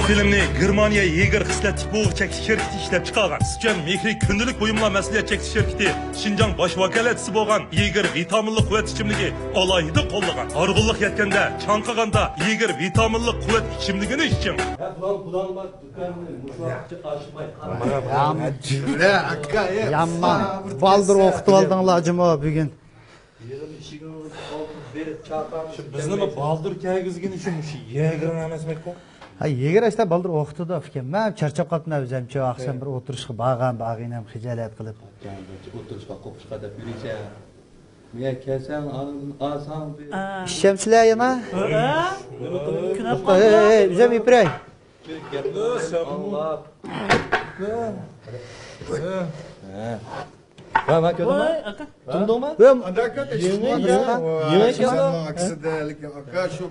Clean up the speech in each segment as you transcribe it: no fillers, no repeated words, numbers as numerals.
Filmni Germaniya Yeger xislat tipi chekish şirketi ishlab chiqargan. Sizcan mehri kundulik buyumlar masliyat chekish şirketi Şinjan bosh vakolatchisi bo'lgan Yeger vitaminli quvvat ichimligi alohida qo'llagan. Org'unlik yetganda, chanqaganda Yeger vitaminli quvvat ichimligini iching. Yamma, baldır o'qitib oldinglar jimo bugun. Bizni baldır kaygizgin uchun shu Yegerni emasmi-ku? Ha, yeger işte baldır o'qitdi ekan. Men charchab qoldim o'zimcha oqsam bir o'tirishga bag'inam xijolat qilib. O'tirishga qo'qishga deb yurishsa. Men kelsam alsam bir. Ishchamchilar yana? O'zim ipray. Allah. Ha, bak gördün mü? Tundun mu? Yemek aksida lekin aka şu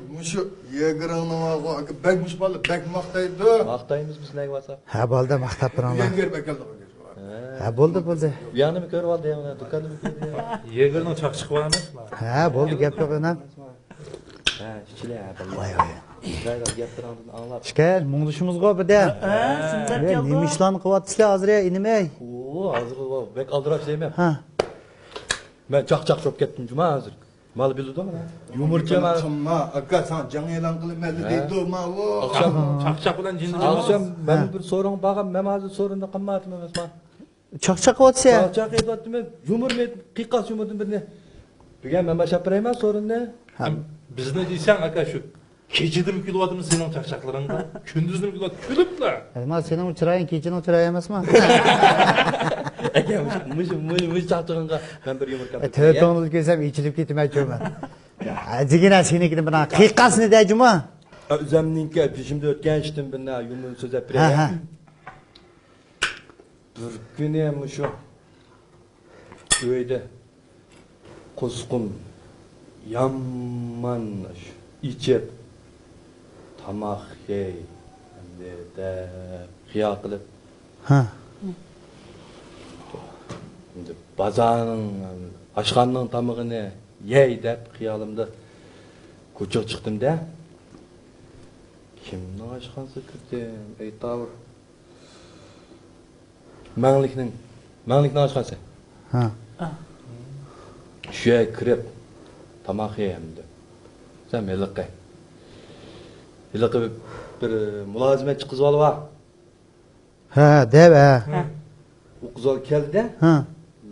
yegirini var bekmiş balı bek maqtaydi. Maqtaymiz biz nega WhatsApp. Ha, bo'ldi maqtab turanglar. Yenger bekaldi. Ha, bo'ldi. Bu yanı mı ko'rib oldi yana do'konda mı ko'rdi? Yegerni chaqchiq emasmi? Ha, bo'ldi gap yo'q onam. Ha, chichilar. Voy. Joylar gaplarni anlab. Shikar, mung'lishimizga birda. Ha, shunday keldi. Nima ishlarni qilyapsizlar hozir ya, inimey? Oo, hozir bek aldirab deyman. Ha. Men chaq-chaq chop ketdim juma hozir. Mal bildimi? Yumurcha mal. Tamma aka sen can e'lon qilmaydi deydi ma o. Akşam Chaqchaq bilan jinni akşam ben bir sorun bağam, men hozir sorunda qilmadim emasma. Chaqchaq qilyapsiz ya. Chaq etyaptim, yumurmet qiqqas yumurdim birni. Bugun men bashapirayman sorunda. Bizni deysan aka shu kechidim kilovatimi sening chaqchaqlaringda, kunduzim kilovat kuliblar. Ama senin chiroying kechini chiroy emasmi? Aka mush chaqchag'inga men bir yumurta. Telefonga kelsam ichilib ketmaychiman. Jigina senikini bilan qiqqasini dejimi? O'zimninki pishimda o'tgan ishdim bunda yumur so'zlab berayman. Bir kuni ham shu uyda qo'sqim yomon ichib tamoq yey de xiyol qilib Ha. endi bozorning oshxonaning tomog'ini yey deb xiyolimda ko'chaga chiqdimda kimning oshxonasiga kirdim ey tavr manglikning oshxonasi Ha. shu yerga kirib tamoq yeyapti sen meliqqa bir mulozimatchi qiz bola bor Ha, deb ha. u qiz bola keldi-da Ha.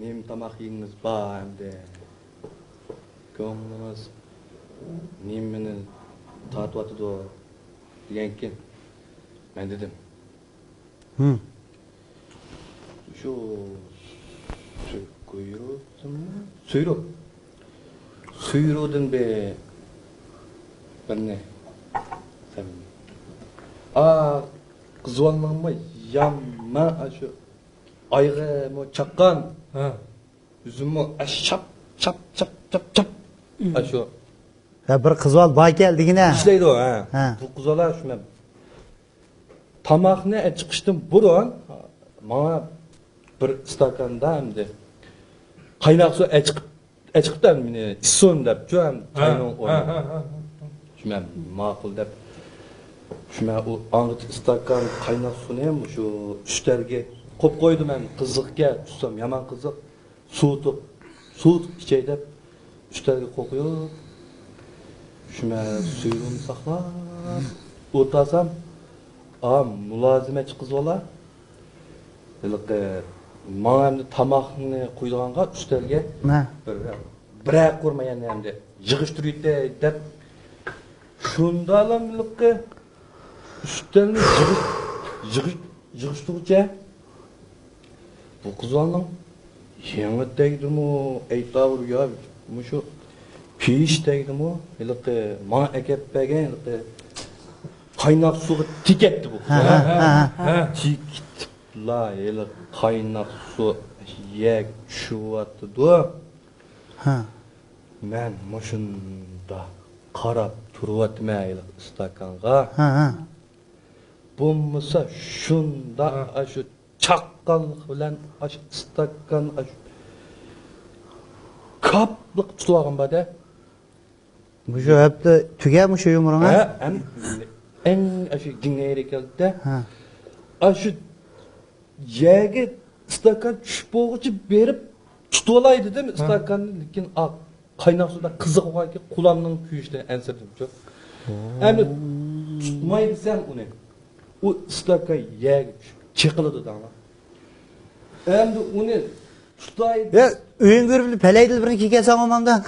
men tamoq yeyingiz bor endi ko'nglimiz nimani tortyapti deganki men dedim Hı. shu suyruqdan be birni sen qiz bolmanmi yomma shu oyga chaqqan Ha. üzümü çap shu Ha, bir qiz ol boy keldigina. ishlaydi o ha. Ha. Bu qizolar shuna tamoqni chiqishdan burun mana bir stakanda endi qaynoq suv chiqibdan meni isson deb jo'm qaynoq shuna ma'qul deb shuna u angit stakan qaynoq suvni ham shu ushlarga qo'yib qo'ydim men qiziqga tutsam yomon qiziq suv ichay deb ushlarga qo'yib shuna suyruqni saqlab o'tasam mulozimatchi qiz bola mana endi tomoqni qo'yilganga ustalga Ha. bir oy ko'rmagan endi yig'ishtiraydi deb shunda alamliqqa ustalni yig'ishtiruvchi bu qiz bolaning yangi tegdimi aytavr yo shu pish tegdimi liqqa mana akab bergan qaynoq suvga tiketdi bu. Tikitla eli qaynoq suv yek shuvatdi. Ha. Men mushunda qarab turvatmayli stakanға. Ha, ha. Bo'lmasa shunda shu chaqqanlik bilan shu stakan kapliq tutib olgan-da. Bu şu hepti tüge şu yumruğuna? Ha, en shu gingayri keldi. Ha. Shu yerga stakan tushib bo'lg'icha berib tutib olaydi değil mi? Stakanni lekin qaynoq suvda qiziq bo'lganki qulamning kuyishida ansirdim-ku. Endi tutmaydi sen uni. O stakan yerga chiqiladi dama. Endi uni tutaydı. Ya öğün görüp peleydil birini kikesen olmamdan.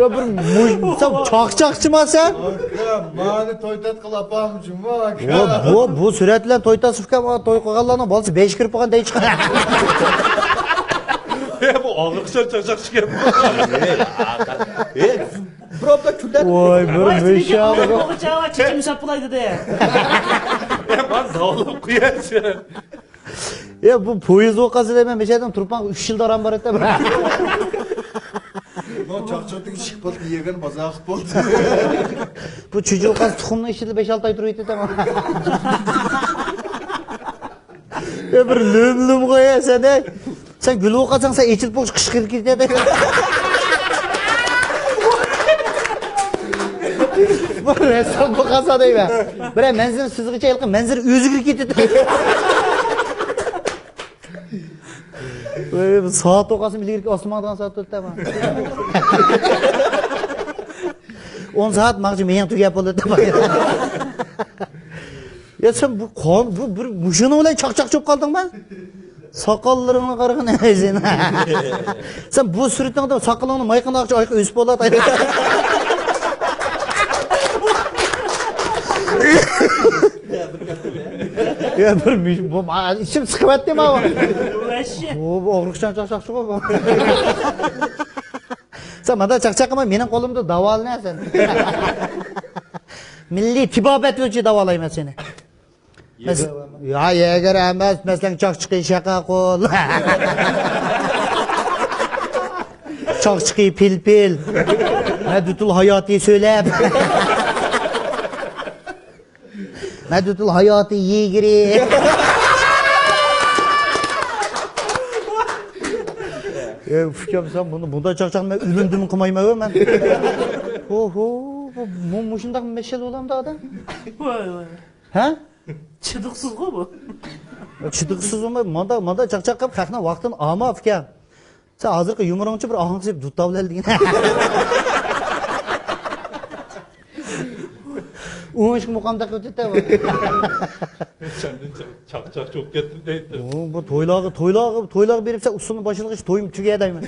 Ya bir sen çakçakçı mı sen? Aka, mani toytat qilib apamjim aka. Bu süretle toyta sıfka toy koyallarına balsı 5 kırp olan dey çıkar. Bu ağırlıkça çakçak çıkıyor. Birovda kullar. Oy bir şey abi. Çağla çiçeğimi sapılaydı de. Ben dağılıp kuyasın. Ya bu poyuz okası demem bir şeyden turpan 3 yılda aram var etti. No chaqchotning chiqib qoldi, yegan baza qilib bo'ldi. Bu çocuğu okası tuxumni işidi 5-6 ay duruyor tamam. Ya bir lüm koya sen de. Sen gül okasan sen içilip boş kışkırıp gidiyor. Bu ressam okasa değil mi? Bre menzir sızgıça yılkın menzir üzgür gidiyor. Böyle bir saat okasın bilir ki Osmanlı'dan saat tuttu ama. 10 saat mağcı meyen tüge buldu da ya sen bu bir muşunu olay çak çok kaldın ben. Sakallarını qarğın emesin. Sen bu sürütten de sakalını mayqın akça ayqı üst bolat. Ya bir bu içim sıkıp ettim ama. Uğraşı. Bu oğrukçan çak bu. Sen bana çak ama benim kolumda daval ne sen? Milli tibabet ölçü davalayım seni. Ya yeger emas, mesela çak çıkı şaka kol. Çak çıkı pil. Medutul hayatı söyle. Medutul hayatı yigiri. Ya fikrim sen bunda çakacağım ben üründüm kımayım ben. Bu muşundak meşel olan da adam. Vay vay. Ha? Çıdıksız bu. Çıdıksız olma manda çakçak kap kakna vaktin ama fikrim. Sen hazırki yumruğunca bir ahıngsıp duttavlı eldin. Uğuş mukamda kötüte var. Senden çakçak çok getir deydi. Bu toylağı berip sen usulun başını hiç toyum tügeye dayım.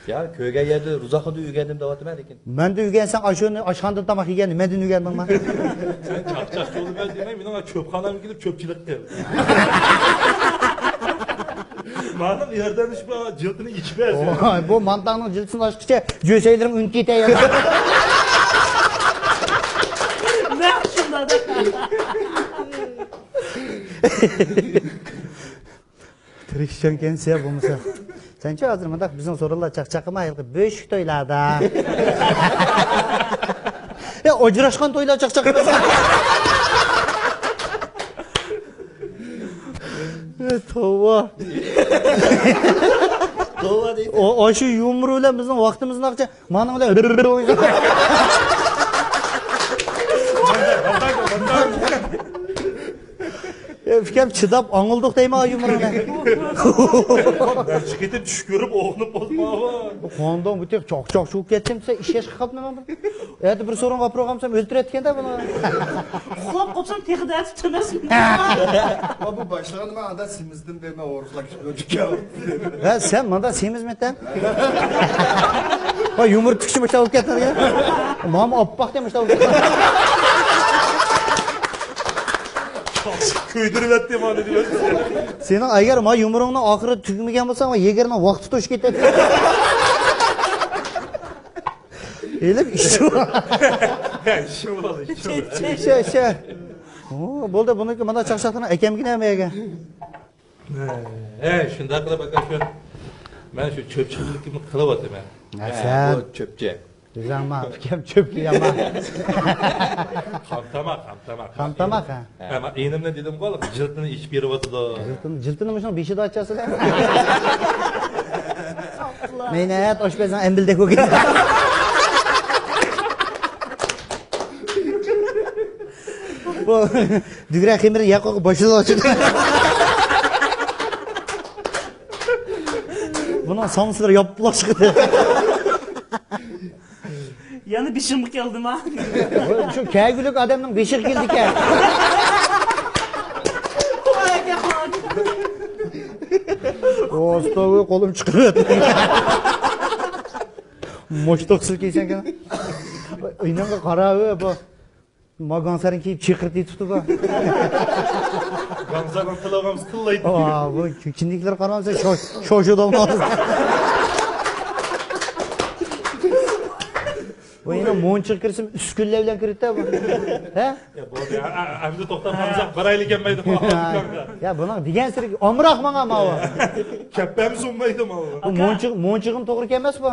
Ya köyge geldi, Ruzakı'da ügedim de vatım lekin. Ben de ügensen aşağında tamak yiyen, ben de ügendim ben. Sen çakçak yolu ben demeyim, ben çöpxanaya gidip çöpçülük gel. Madem yerden iş bana cıltını içmez. Bu mantağının cilsini açtıkça göğseylerim ünkite ya. Ne yaşında da. Trişcan kendisi ya bu musa. Sen çok hazır mı da bizim sorular çakçakıma ayıldı. Böşük toylarda. Ya ocuraşkan toylar çakçakıma. Tova. Doğru değil. O şu yumruğuyla bizim vaktimizin akça. Manım öyle oynuyor. Fikrim çıdap anıldık değil mi o yumruğuna? Ben çıkıp düş görüp oğlup bozma ama. Ondan bütün çok kettimse işe çıkıp ne oldu? Eğer bir sorun var programsam öldür etken de bunu. Kulak kopsam teki de tütmez mi? Bu başlığını ben ada simizdim deme oruçlak çocuk ya. Ha sen bana semiz mi sen? Ha yumru tüküşüm işte olup getir ya. Mama oppak demiş de Köydürüp ettim hani diyor. senin aygır ma yumruğuna ahırı tükümügen olsa ama yegerine vakti toş gitti. Öyle bir iş var. İşim var işim var. Şey. Oo, bolda bunu ki bana çakşatına ekemgine emeye gel. Shunda qilib aka shu men shu cho'pchilikimni qilyapman. Sen Bu cho'pchi. bizama fikam çöp yama. Qamtamaq. Qamtamaq ha. Ama enimni dedim qol, jiltini ichib beryapti. Jiltini muşun beşi de açası da. Meynayat oşpezan embilde kokuyor. Bu dügra xemiri yakoq başına açıldı. Bunun sansıları yaptılar çıktı. Yani bir şımık geldim ha. Şu kəgülük adamın beşik geldik ya. Ostoğu kolum çıkıyor. Moştok silkeysen ki. İnanın karağı bu. Magansarın kiyip çekirdeği tutup ha. Gamzadan tilagamiz tillaydi. Aa bu kindikiler karansa şoşu da olmaz. Bu yine monçuk kirsim üskülle bilen kirdi bu. He? Ya bo'ldi. Endi to'xtab qolsak barayli kelmaydi. Ya bunun digen sirik omroq manga ma bu. Kappamiz olmaydi ma. Bu monçuğum to'g'ri kelmas bu.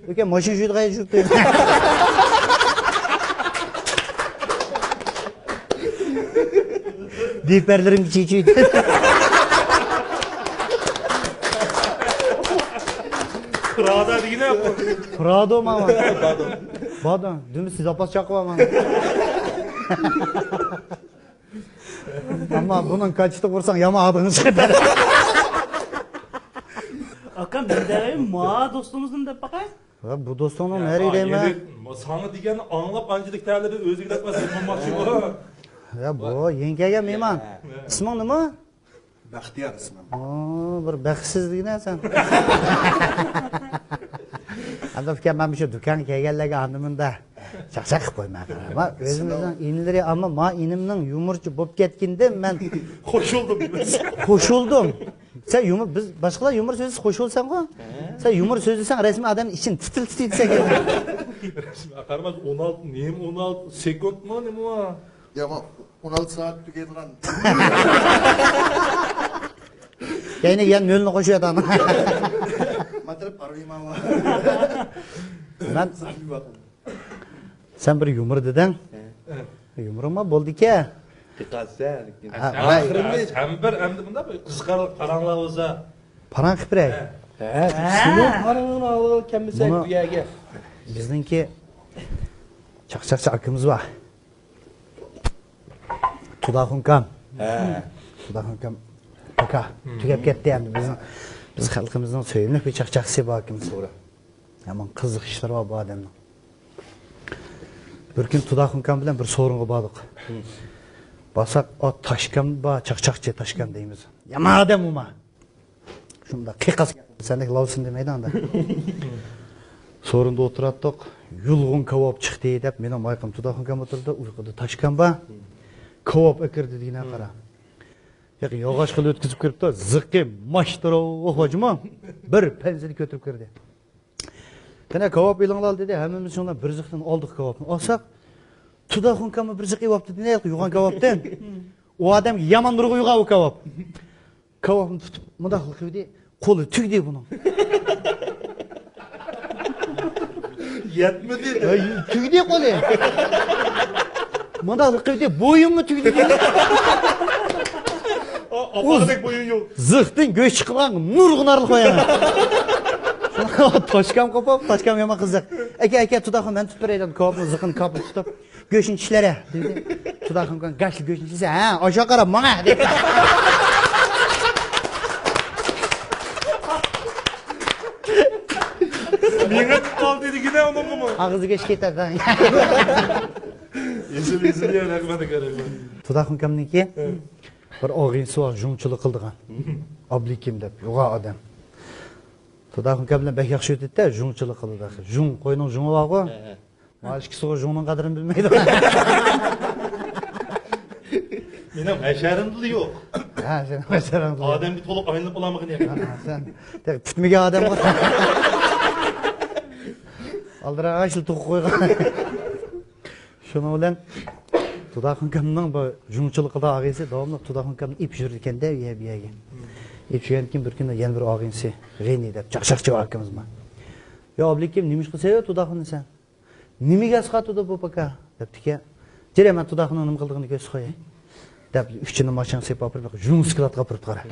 Yo'q, mashina shuydi qayerga yuribdi. Deperlerim çiğ. Prada degine yapma. Prado mama. Bado. Dün siz zapas çakı var mı? Ama bunun kaçtı vursan yama adını çıkar. Akam ben de ma dostumuzun da bakay. Bu dostumun nerede mi? Sana degani anglab anjilik ta'lidi o'ziga daqmas bo'lmoqchi bu. Ya bu yengege mehman. İsmin nima? Baxtiyor ismim. Oo, bir baxtsizligine sen. Adam fikir ben bir şey dükkan kelganlarga andimda chaqchaq qilib qo'ymadim. Ma o'zimizning inilari ama ma inimning yumurchi bo'lib ketganda men qo'shildim. Sen yumur biz boshqalar yumur so'zsiz qo'shilsan-ku. Sen yumur so'zlasang rasmiy adam için titil desa kerak. Qaramash 16 nima 16 sekundmi nima? Ya ama 16 saat tüketilen. Yine yan nölünü koşuyor adam. Matrip arayayım ama. Ben sen bir yumur dedin. Yumurma bo'ldi ki. Diqqatsizlik. Chamber endi bunda qiziqarli qaranglar o'za. Paran qipray. Şunu paranı alıp kendisi Bunu- bu yerge. Bizningki chaqchaqchi akamiz bor. Tudaxunkam. Tudaxunkam aka tugab ketdi endi biz xalqimizning so'yimli bir chaqchaqchisi bor akamiz. To'g'ri. Yomon qiziq ishlar bor bu odamning. Bir kun Tudaxunkam bilan bir so'ringa bordik. Basak o taşkam bor, chaqchaqchi taşkam deymiz. Yomon odam uma. Shunda qiqas sendek lavsin demaydi anda. So'rinda o'tiratdik. Yulg'un kavob chiqdi deb meni mayqim Tudaxunkam o'tirdi, uyquda taşkam bor. Kavob akirdi degina qara. Yo'q, yog'och qilib o'tkazib kiribdi. Ziqqi mashtaro hojma bir penzil ko'tarib kirdi. Qana kavob elinglar dedi. Hammamiz shundan bir ziqdan oldik kavobni. Olsak Tudaxunkamni bir ziq yopdi dedi. Yo'g'on kavobdan. O odam yomon nurg'a uyg'o u kavob. Kavobni tutib mundaq qildi. Qo'li tugdi buni. Yetmedi. Tugdi qo'li. Mundaq qildi. Bo'yimni tugdi dedi. Apadek bo'yin yo'q. Ziqdan go'sh chiqqan nurg'unarli qo'yaman. Toshkam qopib, toshkam yomon qiziq. Aka, Tudaxun men tutib beraydim, kavobni ziqini kapib tutib, go'shni tishlari dedi. Tudaxun gashli go'shni tishsa, ha, osha qarab menga dedi. Menga qoldi degina unimi? Og'ziga ish ketadi. Ezil rahmat kerak. Tudaxunkamniki bir og'insi bor, jungchilik qildigan. Oblikim deb, yo'g'a odam. Tudaxunkam bilan bek yaxshi o'tdi-da, jungchilik qildi. Jung qo'yning jungi bor-ku. Mana ikkisi jungning qadrini bilmaydi. Mening hasharimda yo'q. Ha, sen masalan. Odamga to'liq aylanib olamig'ini ham. Sen tutmagan odam bor. Aldira ashil tuqib qo'ygan. Shuni bilan Tudaxunkamning bu jungchilik qildi og'isi davomli Tudaxunkamni ip yurdi ekanda, bu yerga. Epşigen kim bir kunda yana bir ağinsi, g'ini deb chaqchaqchi akamiz ma. Yo, oblekim nimish qilsa-yu tudaqini sen. Nimaga asqatudi bu paka? Debdiki. Jere men tudaqini nima qildigini ko'rsatib qo'yay. Deb uchini mashina sepib olib, jungsklat qapirib qara.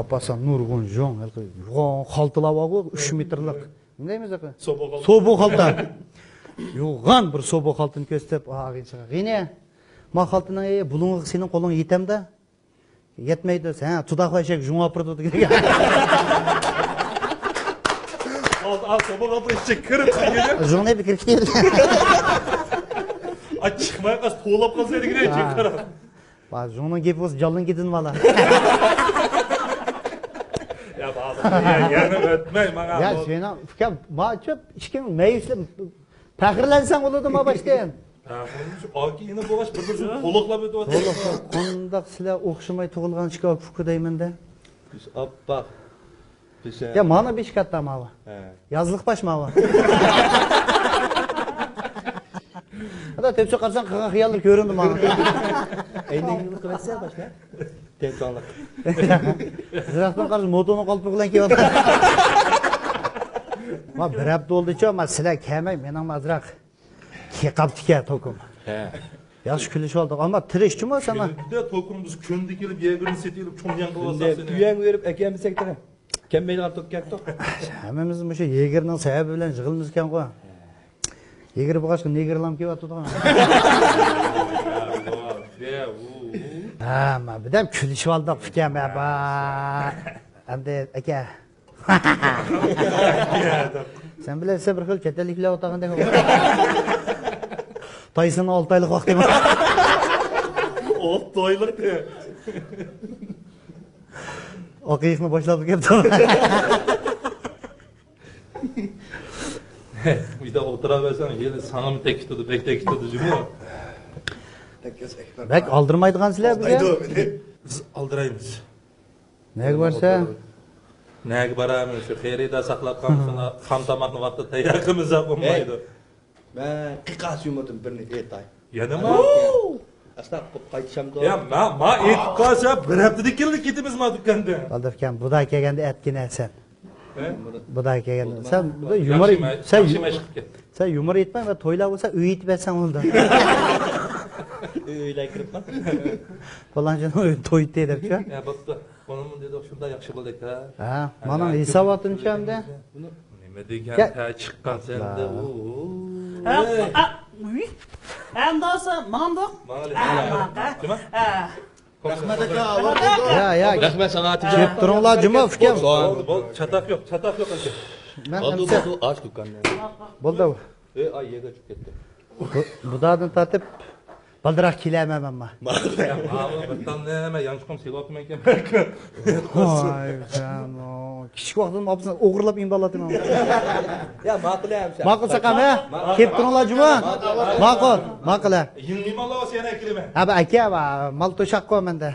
Apasam nurg'un jong, yo'q, xaltalab olib 3 metrlik. Nima aka? Sobo xalta. Yo'g'an bir sobo xaltini ko'rsatib, ag'inchiga. G'ini. Ma xaltini bulung'i sening qo'lingga yetamda. Yetmaydi, sen tudaq qo'yshak jungab turdi degan. Al soba kapı içecek kırıp geliyor. Jungni bir kirib. Ay çıkmaya kas tuğlap kalsaydı gidecek kara. Bak jungning gap bo'lsa jallin ketsin valla. Ya bazı yani ötmey bana. Ya seni fikam ma çöp içkin meyusla faxrlansan bo'ladi ma boshdan. Ha, şu aki yine bulaş bir şu koloklab ötüp atıyor. Qandaq sizlar o'xshamay tug'ilgan ishga fuku deyman-da. Biz oppoq. Biz Ya mana 5 katta mava. He. Yazliq baş mava. Hada tepsi qarsan qilgan xiyollar ko'rindi mana. Eyningni qilyapsa boshqa? Tentonliq. Ziraqdan qarshi motoni qolib bilan kelyapti. Ma bir hafta oldi-chi, ma sizlar kelmay mening azraq qaptika tokum. He. Yaxshi kulishib oldik, ammo tirishchimi sana? Bir de tokumuz köndü gelip yegirini setilip çomyan kılvasak Bunday seni. tuyan verib akamisak tara. Kelmaydigan tokkan tok. Hammamiz o'sha yegerning sababi bilan yig'ilmiz ekan qo'y. Yeger bo'g'ashqa negerlam kelyapti. Ha, ma birdan kulishib oldik fikam ba. Endi aka. Sen bilasan bir xil chet elliklar o'taganda. Tayson 6 oylik vaqt emas. Ot doylik diye. O'qishni boshlab ketdi. Bir de oturaversen yine sana mı tek tutudu, bek tek tutudu cümle. Tekes ekber. Bak aldırmaydigan sizlar bizga. Biz aldırayımız. Nega borsa? Nege baramız, şu xerida saklap kalmışsana, xam tamaklı vakti tayyakımız yapılmaydı. Men qiqas yumurdim birni etay. Yana mı? Asta qaytisham Ya ma etip kalsa bir hafta dikildik gitimiz ma dükkanda. Aldırkan buday kelganda etgin sen. Buday kelganda sen Yumur, yumor sen sen çıkıp ketdi. sen yumor etmang va to'ylab bo'lsa uy etib bersan bo'ldi. Öyle kiribman. Falanchani to'ydi debchi. Ya bapta, onun dedi şunda yaxshi bo'ldik ha. Ha, mana hisobotimcha hamda. Nima degan Ya. ta chiqqan senda. Hem dasa mandoq. Kima? Rahmat aka. Ya, Rahmat sana Hatice. jeb turinglar juma fikam. Bol çatak yok aka. Men Oldu hamsa oldu aç dükkanı. bo'ldi. Ay yega chiqib ketdi. Budadan tatib baldiroq kelaman men. Ya abi battan nima yanchqom silop menken. Voy jano. Kichik vaqtimda opsini o'g'irlab imdoladim. Ya ma'qulayam. Ma'qul saqam ha? Kelib turinglar juma. Ma'qul, ma'qul. Yilmi malava seni ekilime. Abi aka va mal to'shaq qo'ymanda.